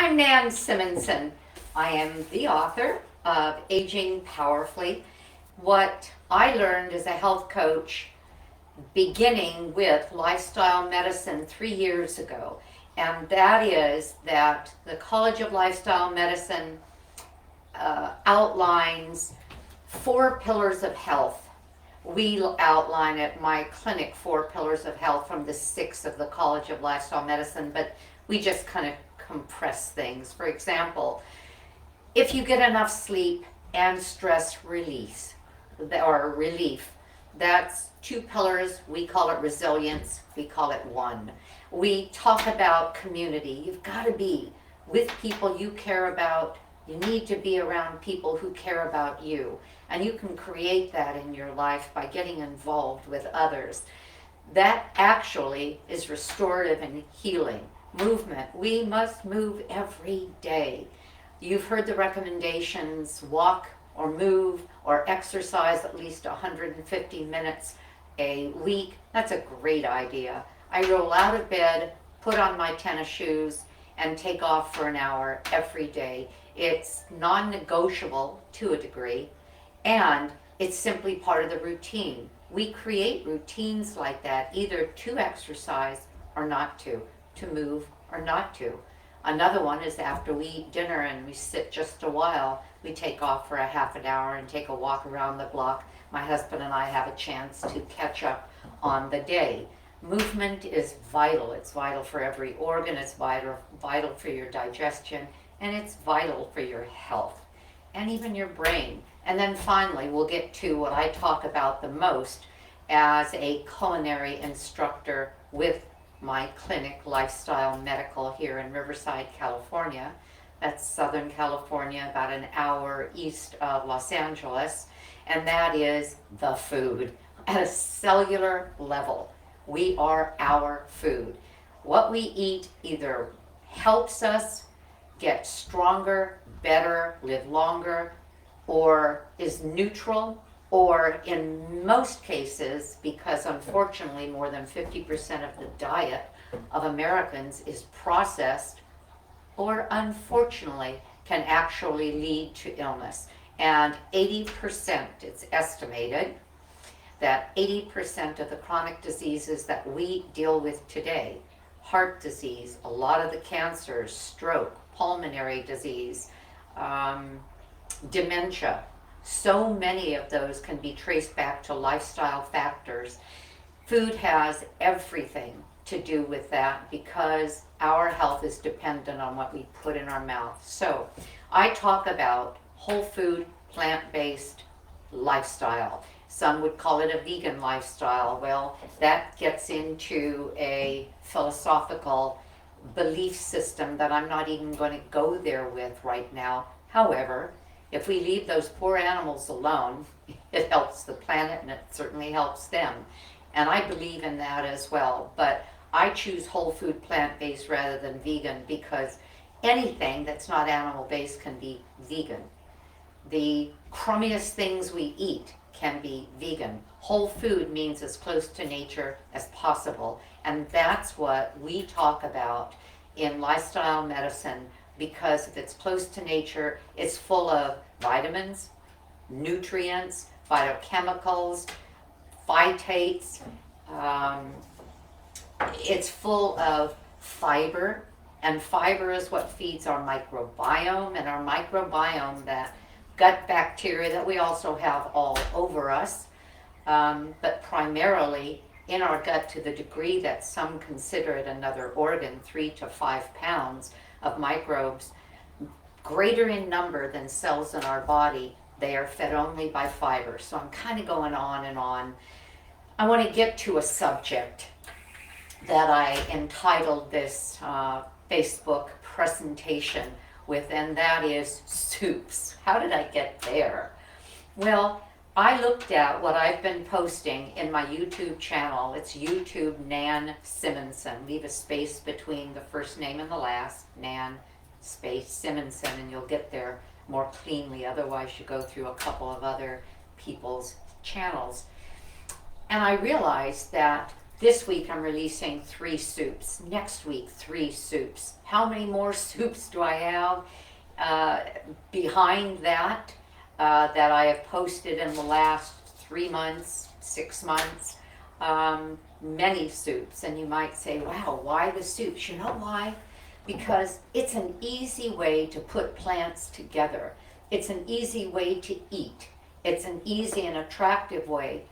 I'm Nan Simonson. I am the author of Aging Powerfully. What I learned as a health coach beginning with lifestyle medicine 3 years ago, and that is that the College of Lifestyle Medicine outlines 4 pillars of health. We outline at my clinic 4 pillars of health from the 6 of the College of Lifestyle Medicine, but we just kind of compress things. For example, if you get enough sleep and stress release or relief, that's 2 pillars. We call it resilience. We call it 1. We talk about community. You've got to be with people you care about. You need to be around people who care about you. And you can create that in your life by getting involved with others. That actually is restorative and healing. Movement. We must move every day. You've heard the recommendations: walk or move or exercise at least 150 minutes a week. That's a great idea. I roll out of bed, put on my tennis shoes, and take off for an hour every day. It's non-negotiable to a degree, and it's simply part of the routine. We create routines like that, either to exercise or not to move or not to. Another one is after we eat dinner and we sit just a while, we take off for a half an hour and take a walk around the block. My husband and I have a chance to catch up on the day. Movement is vital. It's vital for every organ. It's vital for your digestion, and it's vital for your health and even your brain. And then finally, we'll get to what I talk about the most as a culinary instructor with my clinic, Lifestyle Medical, here in Riverside, California. That's Southern California, about an hour east of Los Angeles. And that is the food at a cellular level. We are our food. What we eat either helps us get stronger, better, live longer, or is neutral, or in most cases, because unfortunately more than 50% of the diet of Americans is processed, or unfortunately can actually lead to illness. And 80%, it's estimated, that 80% of the chronic diseases that we deal with today, heart disease, a lot of the cancers, stroke, pulmonary disease, dementia, so many of those can be traced back to lifestyle factors. Food has everything to do with that because our health is dependent on what we put in our mouth. So I talk about whole food, plant-based lifestyle. Some would call it a vegan lifestyle. Well, that gets into a philosophical belief system that I'm not even going to go there with right now. However, if we leave those poor animals alone, it helps the planet and it certainly helps them. And I believe in that as well. But I choose whole food, plant-based rather than vegan because anything that's not animal-based can be vegan. The crummiest things we eat can be vegan. Whole food means as close to nature as possible. And that's what we talk about in lifestyle medicine, because if it's close to nature, it's full of vitamins, nutrients, phytochemicals, phytates. It's full of fiber, and fiber is what feeds our microbiome, and our microbiome, that gut bacteria that we also have all over us, but primarily in our gut to the degree that some consider it another organ, 3 to 5 pounds of microbes, greater in number than cells in our body. They are fed only by fiber. So I'm kind of going on and on. I want to get to a subject that I entitled this Facebook presentation with, and that is soups. How did I get there? Well, I looked at what I've been posting in my YouTube channel. It's YouTube Nan Simonson. Leave a space between the first name and the last, Nan space Simonson, and you'll get there more cleanly. Otherwise, you go through a couple of other people's channels. And I realized that This week I'm releasing 3 soups. Next week, 3 soups. How many more soups do I have behind that that I have posted in the last 3 months, 6 months? Many soups. And you might say, wow, why the soups? You know why? Because it's an easy way to put plants together. It's an easy way to eat. It's an easy and attractive way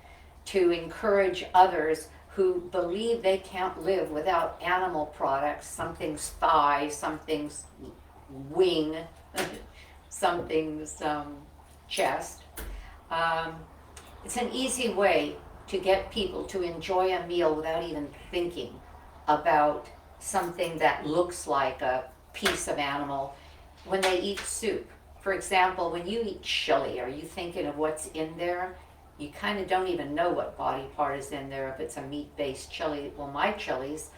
to encourage others who believe they can't live without animal products. Something's thigh, something's wing, something's chest. It's an easy way to get people to enjoy a meal without even thinking about something that looks like a piece of animal when they eat soup. For example, when you eat chili, are you thinking of what's in there? You kind of don't even know what body part is in there if it's a meat-based chili. Well, my chilies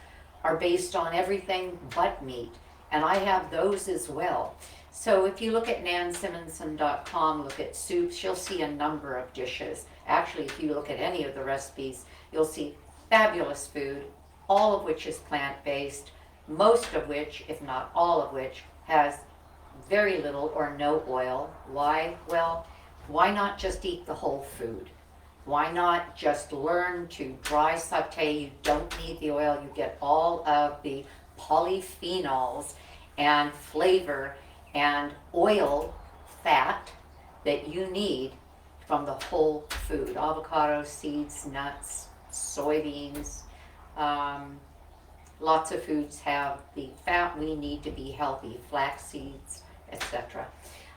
are based on everything but meat, and I have those as well. So if you look at nansimonson.com, look at soups, you'll see a number of dishes. Actually, if you look at any of the recipes, you'll see fabulous food, all of which is plant-based, most of which, if not all of which, has very little or no oil. Why? Well, why not just eat the whole food? Why not just learn to dry saute? You don't need the oil. You get all of the polyphenols and flavor and oil, fat that you need from the whole food. Avocado, seeds, nuts, soybeans. Lots of foods have the fat we need to be healthy, flax seeds, etc.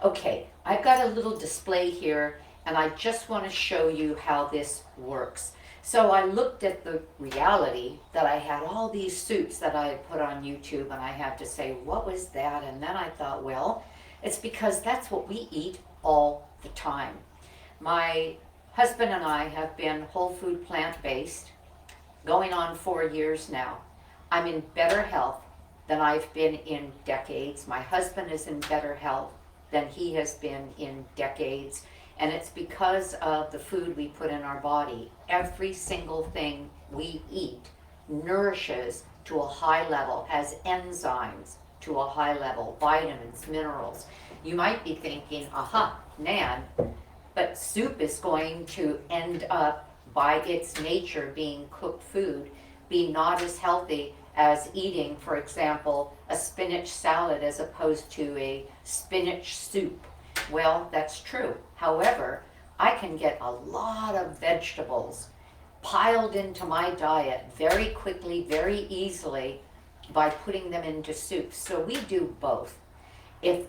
Okay, I've got a little display here, and I just want to show you how this works. So I looked at the reality that I had all these soups that I had put on YouTube, and I had to say, what was that? And then I thought, well, it's because that's what we eat all the time. My husband and I have been whole food plant-based going on 4 years now. I'm in better health than I've been in decades. My husband is in better health than he has been in decades. And it's because of the food we put in our body. Every single thing we eat nourishes to a high level, has enzymes to a high level, vitamins, minerals. You might be thinking, aha, Nan, but soup is going to end up, by its nature being cooked food, be not as healthy as eating, for example, a spinach salad as opposed to a spinach soup. Well, that's true. However, I can get a lot of vegetables piled into my diet very quickly, very easily by putting them into soups. So we do both. If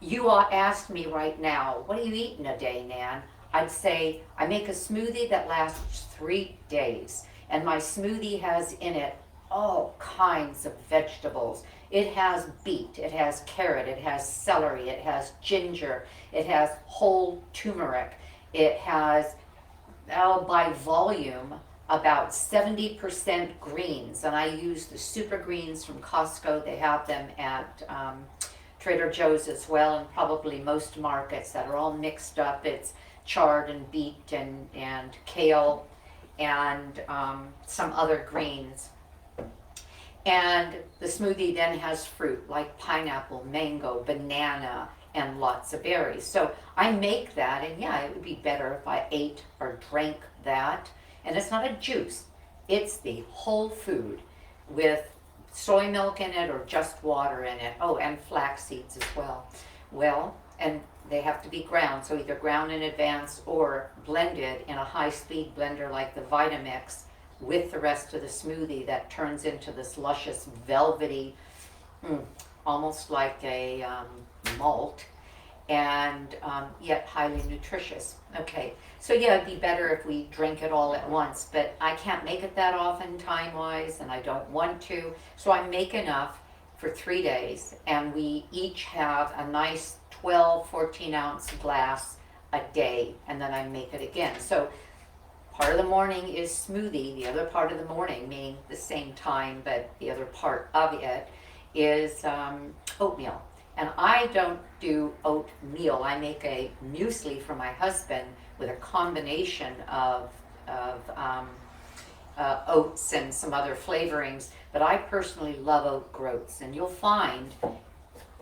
you asked me right now, what do you eat in a day, Nan? I'd say I make a smoothie that lasts 3 days. And my smoothie has in it all kinds of vegetables. It has beet, it has carrot, it has celery, it has ginger, it has whole turmeric, it has, by volume, about 70% greens. And I use the super greens from Costco. They have them at Trader Joe's as well, and probably most markets that are all mixed up. It's chard and beet and kale and some other greens. And the smoothie then has fruit like pineapple, mango, banana, and lots of berries. So I make that, and yeah, it would be better if I ate or drank that. And it's not a juice, it's the whole food with soy milk in it or just water in it. Oh, and flax seeds as well. Well, and they have to be ground, so either ground in advance or blended in a high-speed blender like the Vitamix with the rest of the smoothie that turns into this luscious, velvety, almost like a malt, and yet highly nutritious. Okay, so yeah, it'd be better if we drink it all at once, but I can't make it that often time-wise, and I don't want to, so I make enough for 3 days, and we each have a nice 12, 14-ounce glass a day, and then I make it again. So part of the morning is smoothie, the other part of the morning, meaning the same time, but the other part of it is oatmeal. And I don't do oatmeal. I make a muesli for my husband with a combination of oats and some other flavorings, but I personally love oat groats, and you'll find,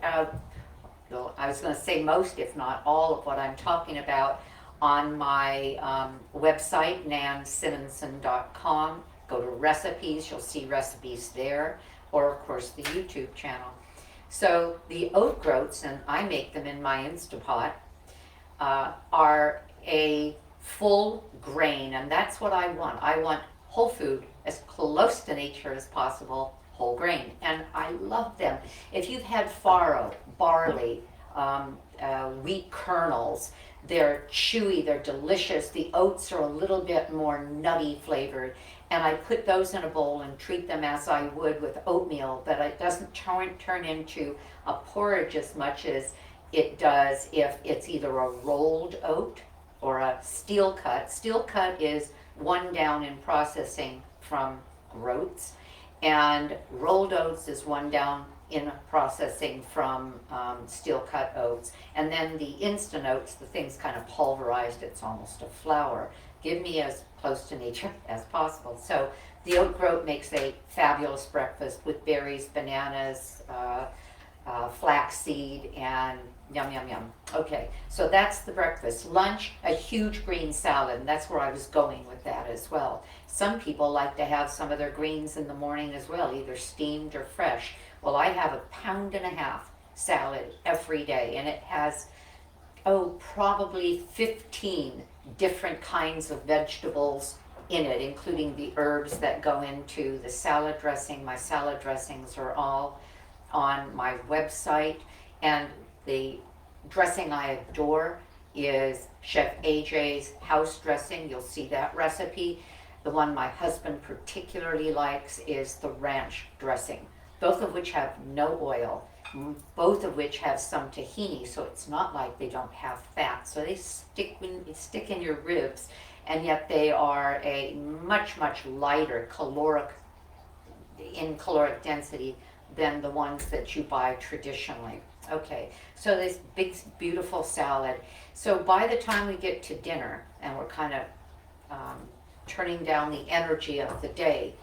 well, I was going to say most, if not all, of what I'm talking about on my website, nansimonson.com. Go to recipes, you'll see recipes there, or of course the YouTube channel. So the oat groats, and I make them in my Instapot, are a full grain, and that's what I want. I want whole food, as close to nature as possible, whole grain, and I love them. If you've had farro, barley, wheat kernels, they're chewy, they're delicious. The oats are a little bit more nutty flavored, and I put those in a bowl and treat them as I would with oatmeal, but it doesn't turn into a porridge as much as it does if it's either a rolled oat or a steel cut. Steel cut is one down in processing from groats, and rolled oats is one down in processing from steel cut oats. And then the instant oats, the thing's kind of pulverized, it's almost a flour. Give me as close to nature as possible. So the oat groat makes a fabulous breakfast with berries, bananas, flaxseed, and yum, yum, yum. Okay, so that's the breakfast. Lunch, a huge green salad, and that's where I was going with that as well. Some people like to have some of their greens in the morning as well, either steamed or fresh. Well, I have 1.5 pounds salad every day, and it has, probably 15 different kinds of vegetables in it, including the herbs that go into the salad dressing. My salad dressings are all on my website, and the dressing I adore is Chef AJ's house dressing. You'll see that recipe. The one my husband particularly likes is the ranch dressing, both of which have no oil, both of which have some tahini, so it's not like they don't have fat. So they stick in your ribs, and yet they are a much, much lighter caloric density than the ones that you buy traditionally. Okay, so this big, beautiful salad. So by the time we get to dinner, and we're kind of turning down the energy of the day,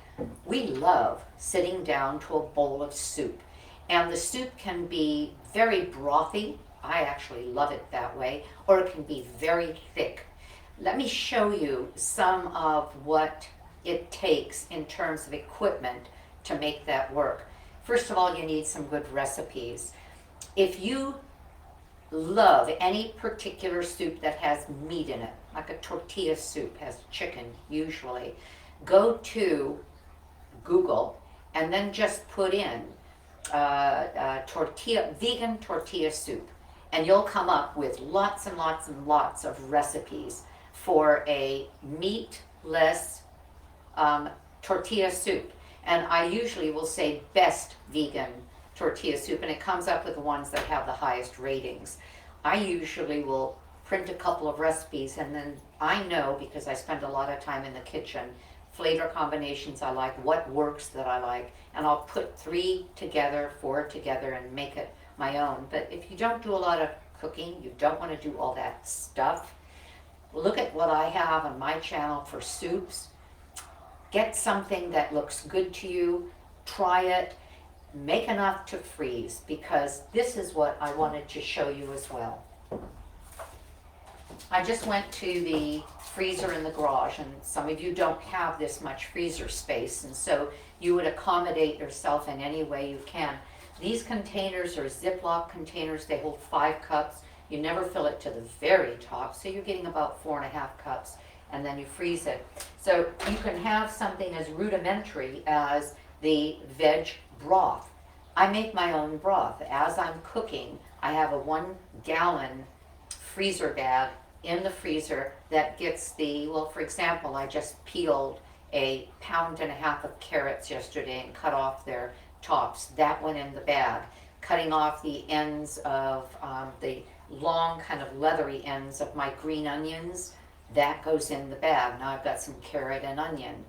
we love sitting down to a bowl of soup. And the soup can be very brothy. I actually love it that way. Or it can be very thick. Let me show you some of what it takes in terms of equipment to make that work. First of all, you need some good recipes. If you love any particular soup that has meat in it, like a tortilla soup has chicken usually, go to Google and then just put in vegan tortilla soup, and you'll come up with lots and lots and lots of recipes for a meatless tortilla soup. And I usually will say best vegan tortilla soup, and it comes up with the ones that have the highest ratings. I usually will print a couple of recipes, and then I know, because I spend a lot of time in the kitchen, flavor combinations I like, what works that I like, and I'll put 3 together, 4 together, and make it my own. But if you don't do a lot of cooking, you don't want to do all that stuff, look at what I have on my channel for soups. Get something that looks good to you, try it, make enough to freeze, because this is what I wanted to show you as well. I just went to the freezer in the garage, and some of you don't have this much freezer space, and so you would accommodate yourself in any way you can. These containers are Ziploc containers. They hold 5 cups. You never fill it to the very top, so you're getting about 4.5 cups, and then you freeze it. So you can have something as rudimentary as the veg broth. I make my own broth. As I'm cooking, I have a 1-gallon freezer bag in the freezer that gets the, well, for example, I just peeled 1.5 pounds of carrots yesterday and cut off their tops. That went in the bag. Cutting off the ends of the long kind of leathery ends of my green onions, that goes in the bag. Now I've got some carrot and onion.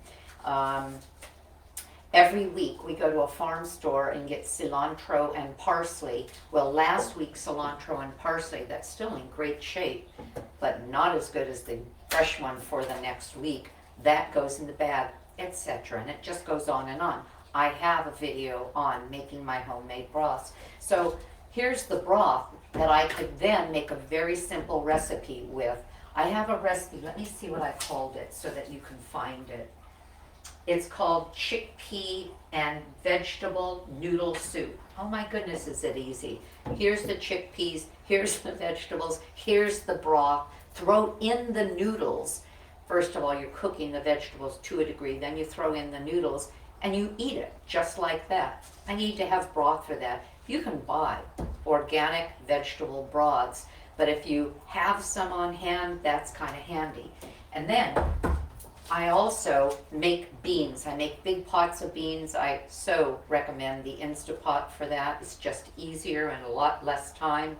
Every week we go to a farm store and get cilantro and parsley. Well, last week cilantro and parsley, that's still in great shape, but not as good as the fresh one for the next week. That goes in the bag. etc. And it just goes on and on. I have a video on making my homemade broths. So here's the broth that I could then make a very simple recipe with. I have a recipe, let me see what I called it so that you can find it. It's called chickpea and vegetable noodle soup. Oh my goodness, is it easy. Here's the chickpeas, here's the vegetables, here's the broth. Throw in the noodles. First of all, you're cooking the vegetables to a degree, then you throw in the noodles and you eat it just like that. I need to have broth for that. You can buy organic vegetable broths, but if you have some on hand, that's kind of handy. And then I also make beans. I make big pots of beans. I so recommend the Instapot for that. It's just easier and a lot less time.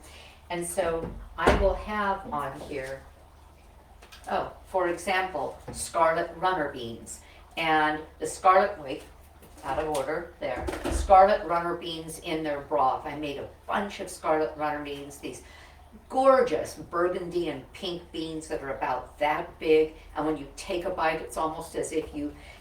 And so I will have on here, oh, for example, scarlet runner beans. And the scarlet, wait, out of order, there. Scarlet runner beans in their broth. I made a bunch of scarlet runner beans, these gorgeous burgundy and pink beans that are about that big, and when you take a bite it's almost as if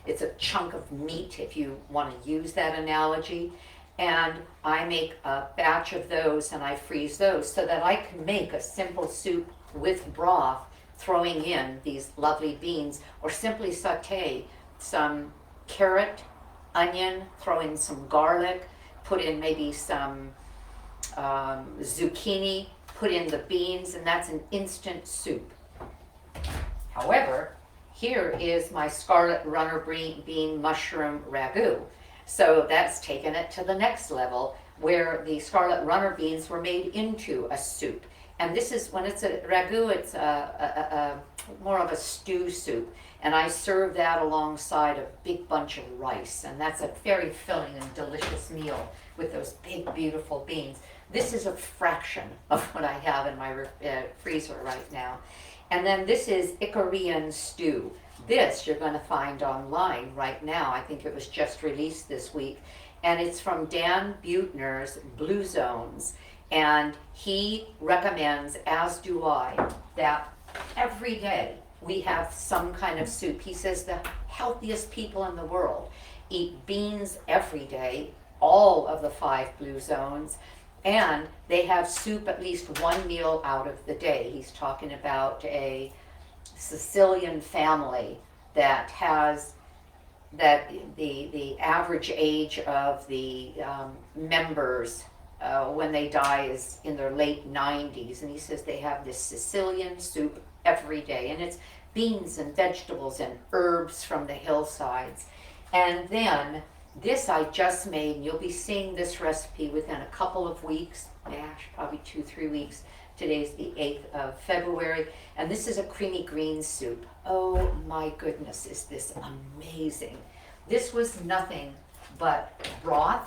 it's a chunk of meat, if you want to use that analogy. And I make a batch of those and I freeze those so that I can make a simple soup with broth, throwing in these lovely beans, or simply saute some carrot, onion, throw in some garlic, put in maybe some zucchini, put in the beans, and that's an instant soup. However, here is my scarlet runner bean mushroom ragu. So that's taken it to the next level, where the scarlet runner beans were made into a soup. And this is, when it's a ragu, it's more of a stew soup. And I serve that alongside a big bunch of rice. And that's a very filling and delicious meal with those big, beautiful beans. This is a fraction of what I have in my freezer right now. And then this is Icarian stew. This you're going to find online right now. I think it was just released this week. And it's from Dan Buettner's Blue Zones. And he recommends, as do I, that every day we have some kind of soup. He says the healthiest people in the world eat beans every day, all of the 5 Blue Zones, and they have soup at least one meal out of the day. He's talking about a Sicilian family that has the average age of the members when they die is in their late 90s, and he says they have this Sicilian soup every day, and it's beans and vegetables and herbs from the hillsides. And then this I just made, and you'll be seeing this recipe within a couple of weeks, probably 2-3 weeks. Today's the 8th of February, and this is a creamy green soup. Oh my goodness, is this amazing. This was nothing but broth,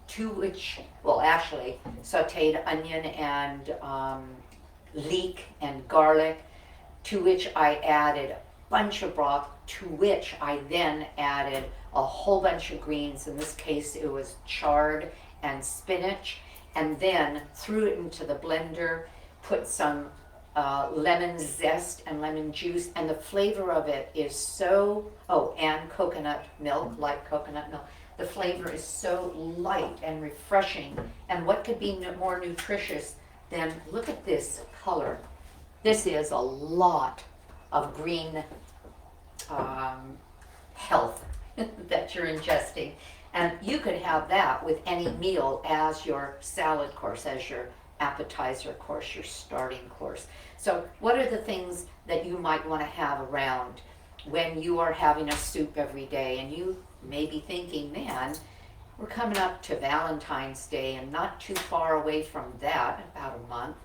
to which, well actually, sauteed onion and leek and garlic, to which I added a bunch of broth, to which I then added a whole bunch of greens. In this case it was chard and spinach, and then threw it into the blender, put some lemon zest and lemon juice, and the flavor of it is so, oh, and coconut milk, light coconut milk. The flavor is so light and refreshing, and what could be more nutritious than, look at this color. This is a lot of green health that you're ingesting, and you could have that with any meal as your salad course, as your appetizer course, your starting course. So what are the things that you might want to have around when you are having a soup every day? And you may be thinking, man, we're coming up to Valentine's Day, and not too far away from that, about a month,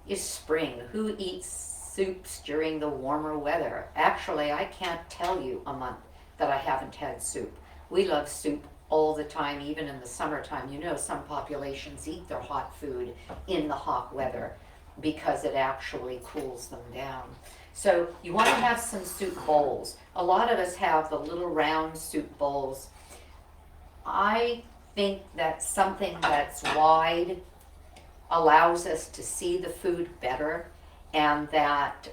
is spring. Who eats soups during the warmer weather? Actually, I can't tell you a month that I haven't had soup. We love soup all the time, even in the summertime. You know, some populations eat their hot food in the hot weather because it actually cools them down. So you want to have some soup bowls. A lot of us have the little round soup bowls. I think that something that's wide allows us to see the food better, and that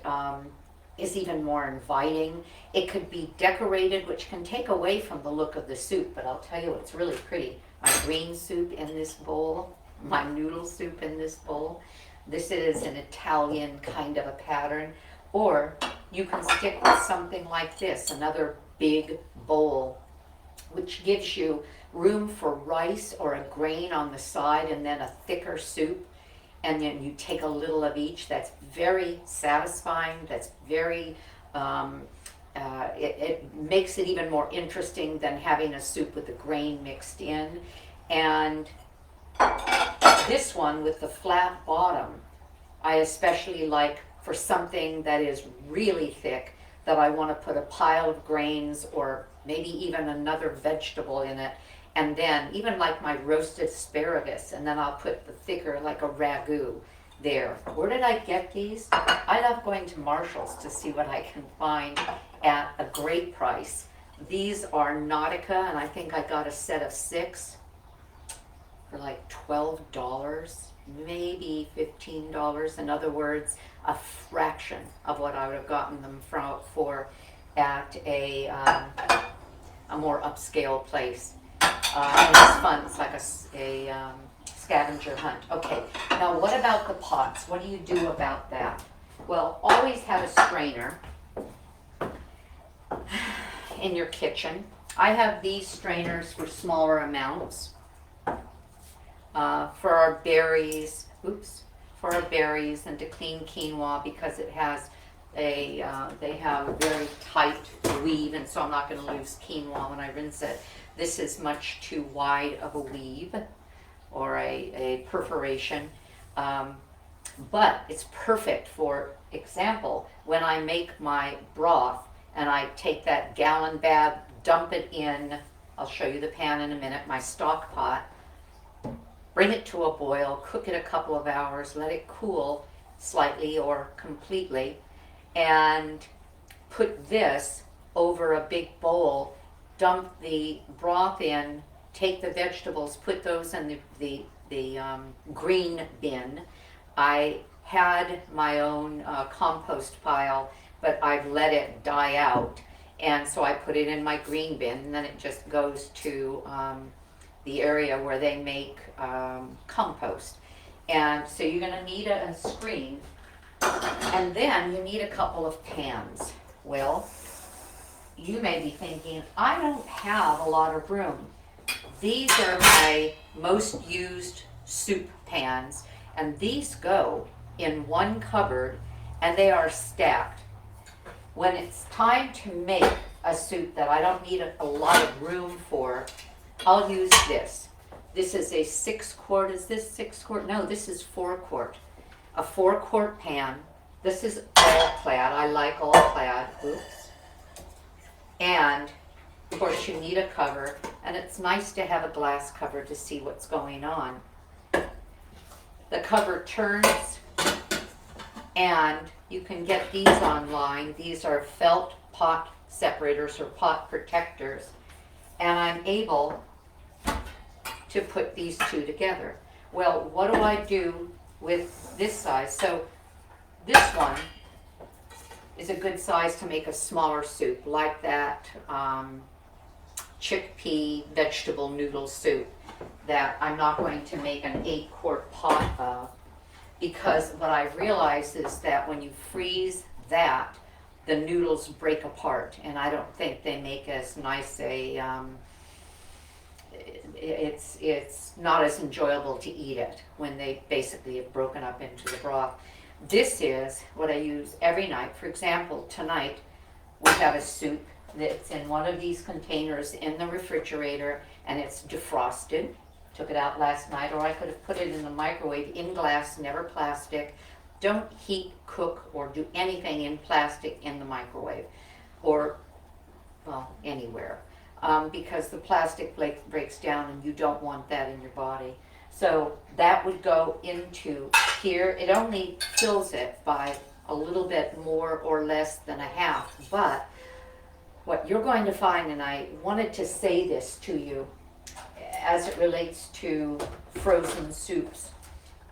is even more inviting. It could be decorated, which can take away from the look of the soup, but I'll tell you it's really pretty. My green soup in this bowl, my noodle soup in this bowl. This is an Italian kind of a pattern. Or you can stick with something like this, another big bowl, which gives you room for rice or a grain on the side and then a thicker soup. And then you take a little of each. That's very satisfying. That's very, it makes it even more interesting than having a soup with the grain mixed in. And this one with the flat bottom, I especially like for something that is really thick, that I want to put a pile of grains or maybe even another vegetable in it. And then even like my roasted asparagus, and then I'll put the thicker, like a ragu there. Where did I get these? I love going to Marshall's to see what I can find at a great price. These are Nautica, and I think I got a set of 6 for like $12, maybe $15. In other words, a fraction of what I would have gotten them for at a more upscale place. And it's fun. It's like a scavenger hunt. Okay, now what about the pots? What do you do about that? Well, always have a strainer in your kitchen. I have these strainers for smaller amounts. For our berries, for our berries, and to clean quinoa, because it has they have a very tight weave, and so I'm not going to lose quinoa when I rinse it. This is much too wide of a weave or a perforation, but it's perfect. For example, when I make my broth and I take that gallon bag, dump it in, I'll show you the pan in a minute, my stock pot, bring it to a boil, cook it a couple of hours, let it cool slightly or completely, and put this over a big bowl, dump the broth in, take the vegetables, put those in the green bin. I had my own compost pile, but I've let it die out, and so I put it in my green bin, and then it just goes to the area where they make compost. And so you're going to need a screen, and then you need a couple of pans. Well, you may be thinking, I don't have a lot of room. These are my most used soup pans, and these go in one cupboard, and they are stacked. When it's time to make a soup that I don't need a lot of room for, I'll use this. This is a 6-quart. Is this 6-quart? No, this is 4-quart. A 4-quart pan. This is all clad. I like all clad. Oops. And of course you need a cover, and it's nice to have a glass cover to see what's going on. The cover turns, and you can get these online. These are felt pot separators or pot protectors, and I'm able to put these two together. Well, what do I do with this size? So this one is a good size to make a smaller soup, like that chickpea vegetable noodle soup that I'm not going to make an 8-quart pot of, because what I realized is that when you freeze that, the noodles break apart, and I don't think they make as nice a it's not as enjoyable to eat it when they basically have broken up into the broth. This is what I use every night. For example, tonight we have a soup that's in one of these containers in the refrigerator, and it's defrosted. Took it out last night, or I could have put it in the microwave, in glass, never plastic. Don't heat, cook, or do anything in plastic in the microwave, or, well, anywhere. Because the plastic breaks down, and you don't want that in your body. So that would go into here. It only fills it by a little bit more or less than a half. But what you're going to find, and I wanted to say this to you as it relates to frozen soups,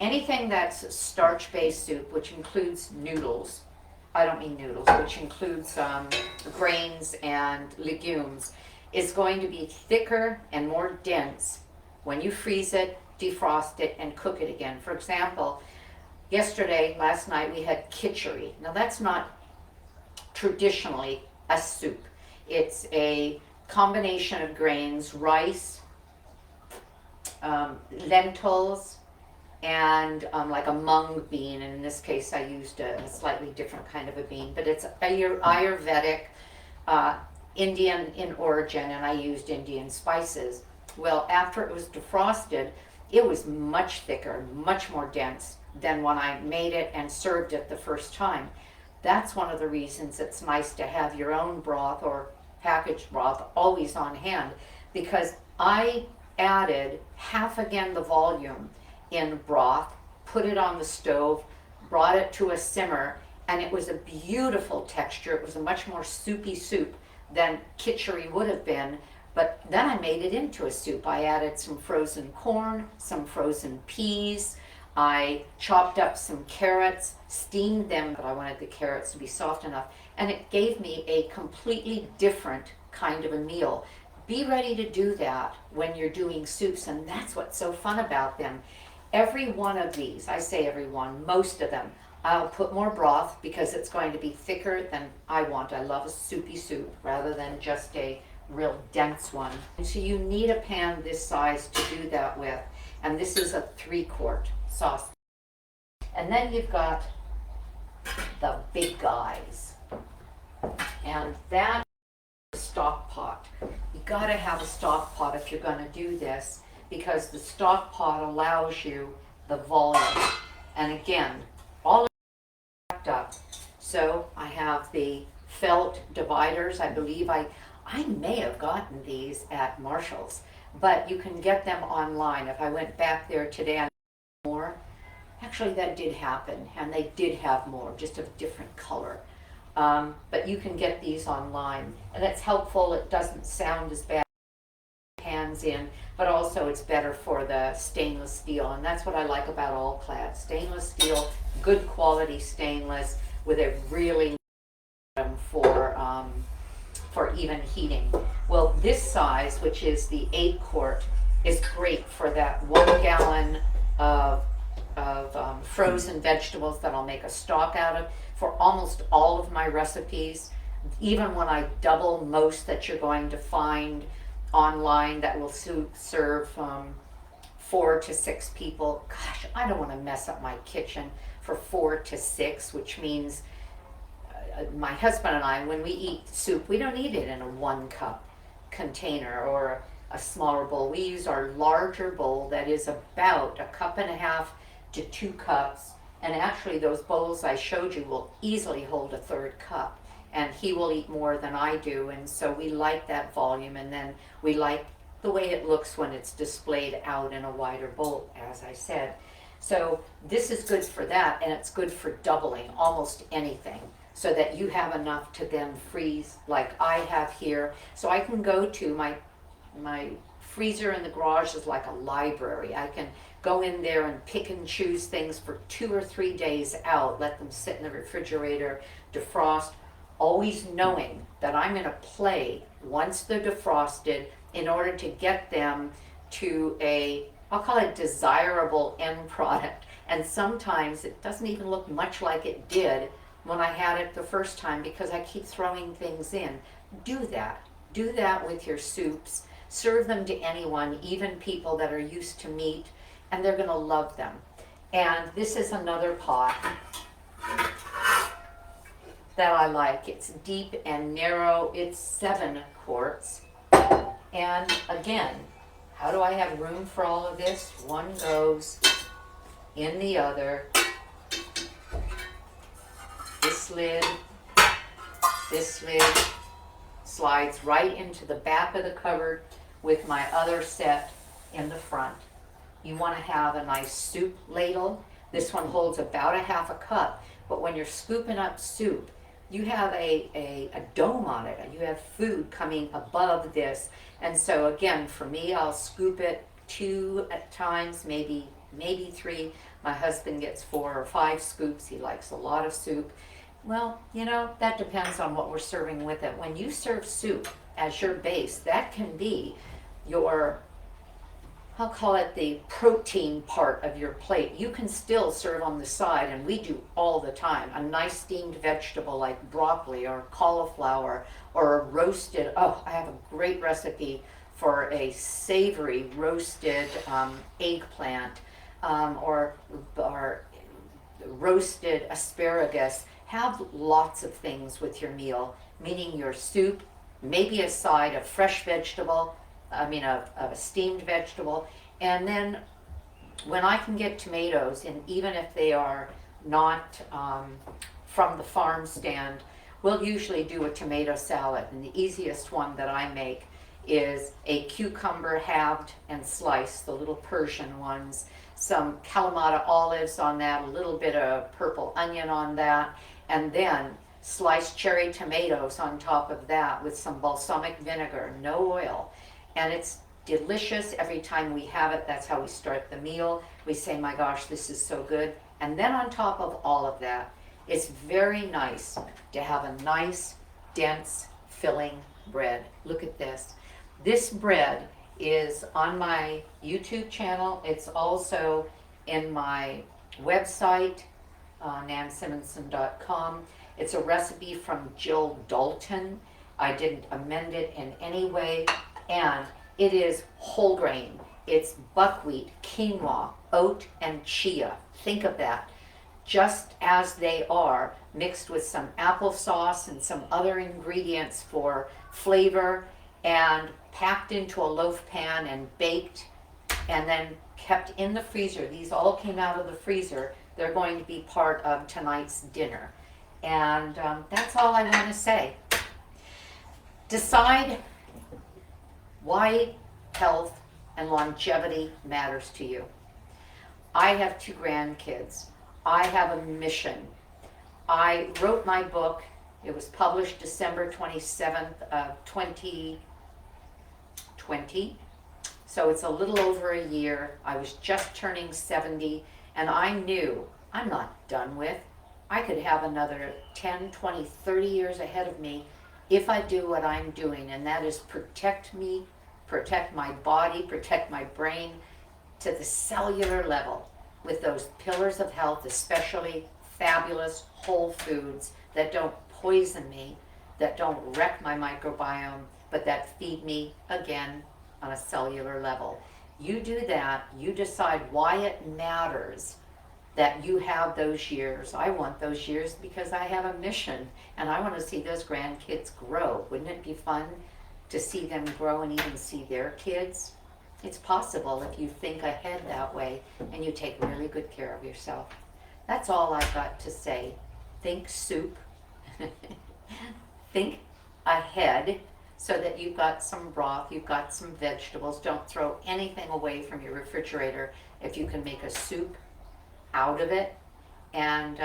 anything that's starch-based soup, which includes noodles, I don't mean noodles, which includes grains and legumes, is going to be thicker and more dense when you freeze it, defrost it, and cook it again. For example, last night, we had khichdi. Now, that's not traditionally a soup. It's a combination of grains, rice, lentils, and like a mung bean. And in this case, I used a slightly different kind of a bean, but it's Ayurvedic, Indian in origin, and I used Indian spices. Well, after it was defrosted, it was much thicker, much more dense than when I made it and served it the first time. That's one of the reasons it's nice to have your own broth or packaged broth always on hand, because I added half again the volume in broth, put it on the stove, brought it to a simmer, and it was a beautiful texture. It was a much more soupy soup than khichdi would have been. But then I made it into a soup. I added some frozen corn, some frozen peas. I chopped up some carrots, steamed them, but I wanted the carrots to be soft enough. And it gave me a completely different kind of a meal. Be ready to do that when you're doing soups, and that's what's so fun about them. Every one of these, I say every one, most of them, I'll put more broth because it's going to be thicker than I want. I love a soupy soup rather than just a real dense one. And so you need a pan this size to do that with. And this is a 3-quart sauce. And then you've got the big guys. And that is a stock pot. You gotta have a stock pot if you're gonna do this, because the stock pot allows you the volume. And again, all is packed up. So I have the felt dividers. I believe I may have gotten these at Marshall's, but you can get them online. If I went back there today and more, actually that did happen, and they did have more, just of different color. But you can get these online, and it's helpful. It doesn't sound as bad hands in, but also it's better for the stainless steel, and that's what I like about all clad. Stainless steel, good quality stainless with a really for even heating. Well, this size, which is the 8-quart, is great for that 1 gallon of frozen vegetables that I'll make a stock out of for almost all of my recipes. Even when I double most that you're going to find online that will serve 4 to 6 people. Gosh, I don't want to mess up my kitchen for 4 to 6, which means my husband and I, when we eat soup, we don't eat it in a 1-cup container or a smaller bowl. We use our larger bowl that is about 1.5 cups to 2 cups. And actually those bowls I showed you will easily hold a 1/3 cup. And he will eat more than I do. And so we like that volume. And then we like the way it looks when it's displayed out in a wider bowl, as I said. So this is good for that, and it's good for doubling almost anything, so that you have enough to then freeze like I have here. So I can go to my freezer in the garage is like a library. I can go in there and pick and choose things for 2 or 3 days out, let them sit in the refrigerator, defrost, always knowing that I'm going to play once they're defrosted in order to get them to a, I'll call it desirable end product. And sometimes it doesn't even look much like it did when I had it the first time, because I keep throwing things in. Do that. Do that with your soups. Serve them to anyone, even people that are used to meat, and they're going to love them. And this is another pot that I like. It's deep and narrow. It's 7 quarts. And again, how do I have room for all of this? One goes in the other. This lid slides right into the back of the cupboard with my other set in the front. You want to have a nice soup ladle. This one holds about 1/2 cup, but when you're scooping up soup, you have a dome on it. You have food coming above this. And so again, for me, I'll scoop it 2 at times, maybe 3. My husband gets 4 or 5 scoops. He likes a lot of soup. Well, that depends on what we're serving with it. When you serve soup as your base, that can be your, I'll call it the protein part of your plate. You can still serve on the side, and we do all the time, a nice steamed vegetable like broccoli or cauliflower or a roasted, oh, I have a great recipe for a savory roasted eggplant or roasted asparagus. Have lots of things with your meal, meaning your soup, maybe a side of fresh vegetable, of a steamed vegetable. And then when I can get tomatoes, and even if they are not from the farm stand, we'll usually do a tomato salad. And the easiest one that I make is a cucumber halved and sliced, the little Persian ones, some Kalamata olives on that, a little bit of purple onion on that, and then sliced cherry tomatoes on top of that with some balsamic vinegar, no oil. And it's delicious every time we have it. That's how we start the meal. We say, my gosh, this is so good. And then on top of all of that, it's very nice to have a nice, dense, filling bread. Look at this. This bread is on my YouTube channel. It's also in my website, nansimonson.com. It's a recipe from Jill Dalton. I didn't amend it in any way. And it is whole grain. It's buckwheat, quinoa, oat, and chia. Think of that. Just as they are, mixed with some applesauce and some other ingredients for flavor, and packed into a loaf pan and baked, and then kept in the freezer. These all came out of the freezer. They're going to be part of tonight's dinner. And that's all I want to say. Decide why health and longevity matters to you. I have 2 grandkids. I have a mission. I wrote my book. It was published December 27th of 2020. So it's a little over a year. I was just turning 70, and I knew I'm not done with. I could have another 10, 20, 30 years ahead of me if I do what I'm doing, and that is protect me, protect my body, protect my brain to the cellular level with those pillars of health, especially fabulous whole foods that don't poison me, that don't wreck my microbiome, but that feed me again on a cellular level. You do that, you decide why it matters that you have those years. I want those years because I have a mission, and I want to see those grandkids grow. Wouldn't it be fun to see them grow and even see their kids? It's possible if you think ahead that way and you take really good care of yourself. That's all I've got to say. Think soup. Think ahead so that you've got some broth, you've got some vegetables. Don't throw anything away from your refrigerator if you can make a soup out of it, and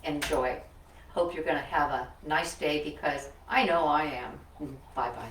enjoy. Hope you're going to have a nice day, because I know I am. Bye-bye.